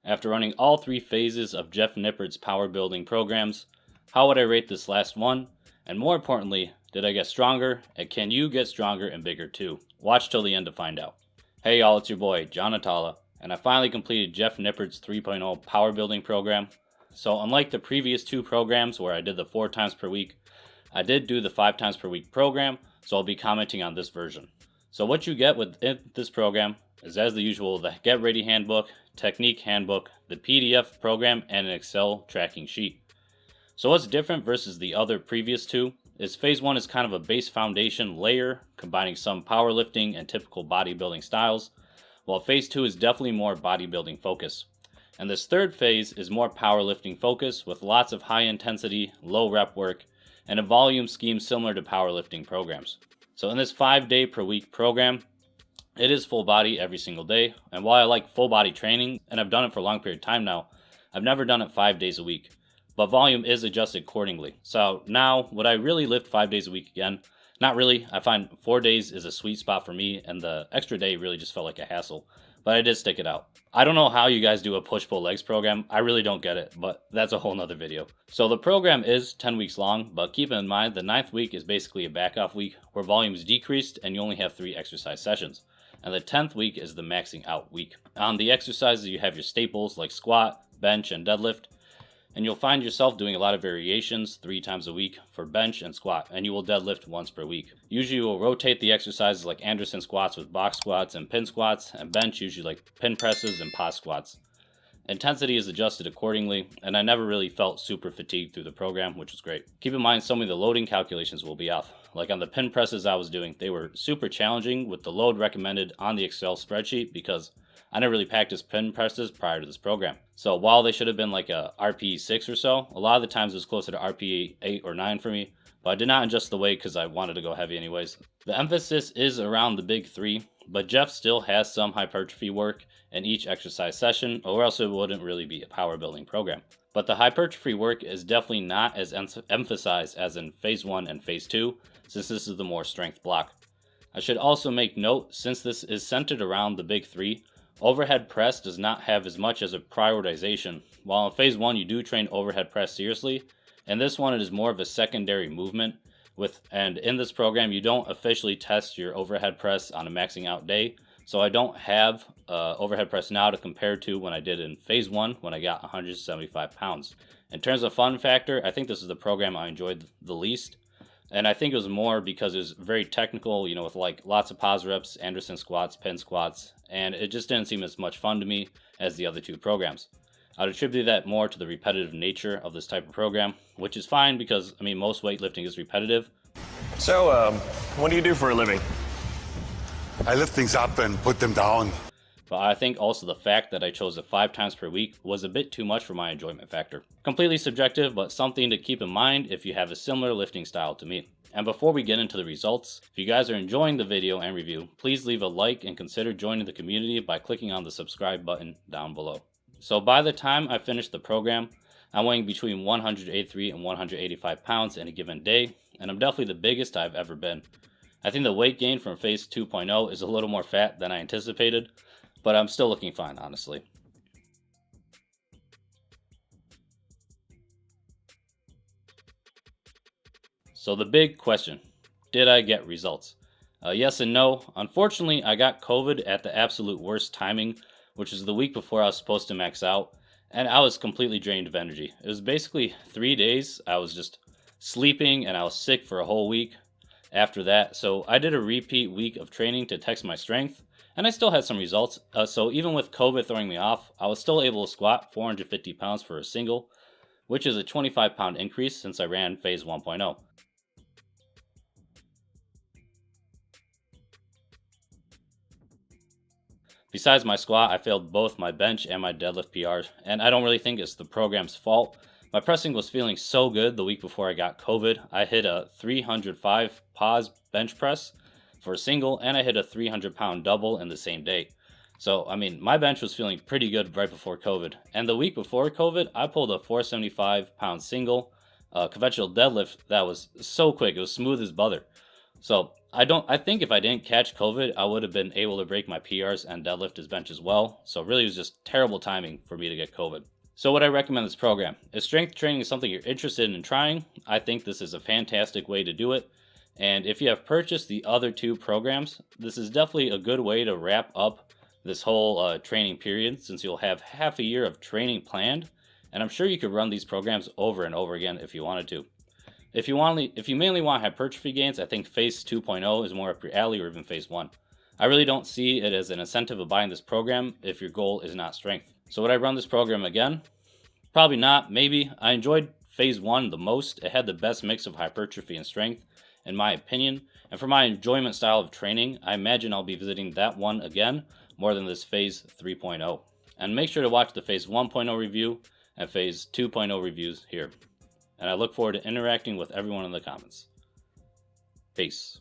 After running all 3 phases of Jeff Nippard's power building programs, how would I rate this last one? And more importantly, did I get stronger? And can you get stronger and bigger too? Watch till the end to find out. Hey y'all, it's your boy, John Atala, and I finally completed Jeff Nippard's 3.0 power building program. So unlike the previous 2 programs where I did the 4 times per week, I did do the 5 times per week program, so I'll be commenting on this version. So what you get with this program is, as the usual, the Get Ready Handbook, Technique Handbook, the PDF program, and an Excel tracking sheet. So what's different versus the other previous 2 is phase 1 is kind of a base foundation layer, combining some powerlifting and typical bodybuilding styles, while phase 2 is definitely more bodybuilding focus. And this third phase is more powerlifting focus with lots of high intensity, low rep work, and a volume scheme similar to powerlifting programs. So in this 5-day per week program, it is full body every single day. And while I like full body training, and I've done it for a long period of time now, I've never done it 5 days a week. But volume is adjusted accordingly. So now, would I really lift 5 days a week again? Not really. I find 4 days is a sweet spot for me, and the extra day really just felt like a hassle. But I did stick it out. I don't know how you guys do a push-pull legs program. I really don't get it, but that's a whole nother video. So the program is 10 weeks long, but keep in mind the 9th week is basically a back-off week where volume is decreased and you only have 3 exercise sessions. And the 10th week is the maxing out week. On the exercises, you have your staples like squat, bench, and deadlift. And you'll find yourself doing a lot of variations 3 times a week for bench and squat, and you will deadlift once per week. Usually you will rotate the exercises like Anderson squats with box squats and pin squats, and bench usually like pin presses and pause squats. Intensity is adjusted accordingly, and I never really felt super fatigued through the program, which was great. Keep in mind some of the loading calculations will be off. Like on the pin presses I was doing, they were super challenging with the load recommended on the Excel spreadsheet because I never really practiced pin presses prior to this program. So while they should have been like a RPE 6 or so, a lot of the times it was closer to RPE 8 or 9 for me, but I did not adjust the weight because I wanted to go heavy anyways. The emphasis is around the big 3, but Jeff still has some hypertrophy work in each exercise session, or else it wouldn't really be a power building program. But the hypertrophy work is definitely not as emphasized as in phase 1 and phase 2, since this is the more strength block. I should also make note, since this is centered around the big 3, overhead press does not have as much as a prioritization. While in phase 1 you do train overhead press seriously, in this one it is more of a secondary movement, and in this program you don't officially test your overhead press on a maxing out day. So I don't have overhead press now to compare to when I did in phase 1 when I got 175 pounds. In terms of fun factor, I think this is the program I enjoyed the least. And I think it was more because it was very technical, with like lots of pause reps, Anderson squats, pin squats, and it just didn't seem as much fun to me as the other 2 programs. I'd attribute that more to the repetitive nature of this type of program, which is fine because, most weightlifting is repetitive. So, what do you do for a living? I lift things up and put them down. But I think also the fact that I chose it 5 times per week was a bit too much for my enjoyment factor. Completely subjective, but something to keep in mind if you have a similar lifting style to me. And before we get into the results, if you guys are enjoying the video and review, please leave a like and consider joining the community by clicking on the subscribe button down below. So by the time I finished the program, I'm weighing between 183 and 185 pounds in a given day, and I'm definitely the biggest I've ever been. I think the weight gain from phase 2.0 is a little more fat than I anticipated, but I'm still looking fine, honestly. So the big question, did I get results? Yes and no. Unfortunately, I got COVID at the absolute worst timing, which is the week before I was supposed to max out, and I was completely drained of energy. It was basically 3 days. I was just sleeping and I was sick for a whole week after that. So I did a repeat week of training to test my strength, and I still had some results. So even with COVID throwing me off, I was still able to squat 450 pounds for a single, which is a 25-pound increase since I ran phase 1.0. Besides my squat, I failed both my bench and my deadlift PRs, and I don't really think it's the program's fault. My pressing was feeling so good the week before I got COVID. I hit a 305 pause bench press for a single, and I hit a 300-pound double in the same day. So, my bench was feeling pretty good right before COVID. And the week before COVID, I pulled a 475-pound single, conventional deadlift that was so quick. It was smooth as butter. So, I think if I didn't catch COVID, I would have been able to break my PRs and deadlift as bench as well. So really, it was just terrible timing for me to get COVID. So would I recommend this program? If strength training is something you're interested in trying, I think this is a fantastic way to do it. And if you have purchased the other two programs, this is definitely a good way to wrap up this whole training period, since you'll have half a year of training planned. And I'm sure you could run these programs over and over again if you wanted to. If you mainly want hypertrophy gains, I think phase 2.0 is more up your alley, or even phase 1. I really don't see it as an incentive of buying this program if your goal is not strength. So would I run this program again? Probably not, maybe. I enjoyed phase 1 the most. It had the best mix of hypertrophy and strength, in my opinion. And for my enjoyment style of training, I imagine I'll be visiting that one again more than this phase 3.0. And make sure to watch the phase 1.0 review and phase 2.0 reviews here. And I look forward to interacting with everyone in the comments. Peace.